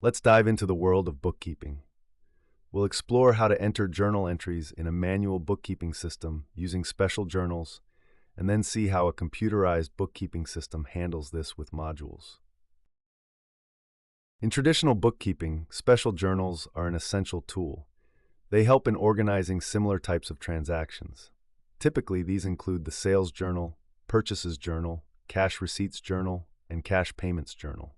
Let's dive into the world of bookkeeping. We'll explore how to enter journal entries in a manual bookkeeping system using special journals, and then see how a computerized bookkeeping system handles this with modules. In traditional bookkeeping, special journals are an essential tool. They help in organizing similar types of transactions. Typically, these include the sales journal, purchases journal, cash receipts journal, and cash payments journal.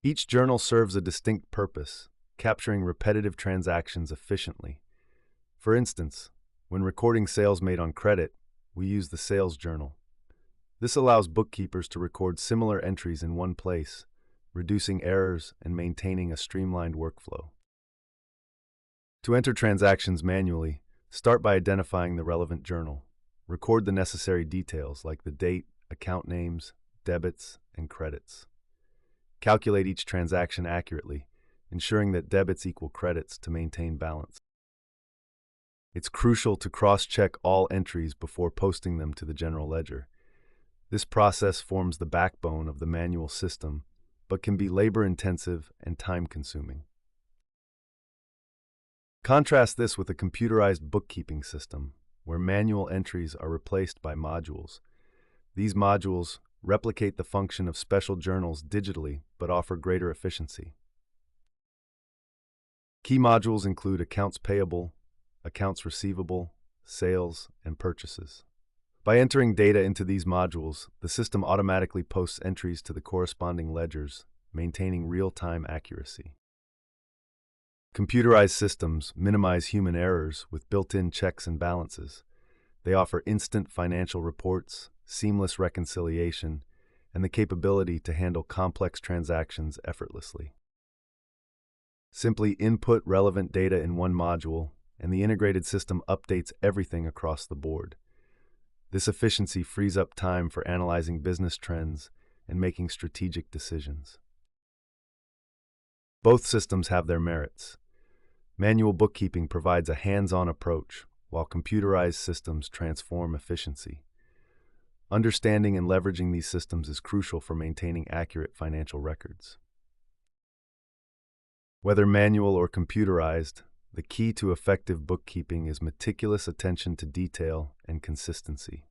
Each journal serves a distinct purpose, capturing repetitive transactions efficiently. For instance, when recording sales made on credit, we use the sales journal. This allows bookkeepers to record similar entries in one place, reducing errors and maintaining a streamlined workflow. To enter transactions manually, start by identifying the relevant journal. Record the necessary details like the date, account names, debits, and credits. Calculate each transaction accurately, ensuring that debits equal credits to maintain balance. It's crucial to cross-check all entries before posting them to the general ledger. This process forms the backbone of the manual system, but can be labor-intensive and time-consuming. Contrast this with a computerized bookkeeping system, where manual entries are replaced by modules. These modules replicate the function of special journals digitally, but offer greater efficiency. Key modules include accounts payable, accounts receivable, sales, and purchases. By entering data into these modules, the system automatically posts entries to the corresponding ledgers, maintaining real-time accuracy. Computerized systems minimize human errors with built-in checks and balances. They offer instant financial reports, seamless reconciliation, and the capability to handle complex transactions effortlessly. Simply input relevant data in one module, and the integrated system updates everything across the board. This efficiency frees up time for analyzing business trends and making strategic decisions. Both systems have their merits. Manual bookkeeping provides a hands-on approach, while computerized systems transform efficiency. Understanding and leveraging these systems is crucial for maintaining accurate financial records. Whether manual or computerized, the key to effective bookkeeping is meticulous attention to detail and consistency.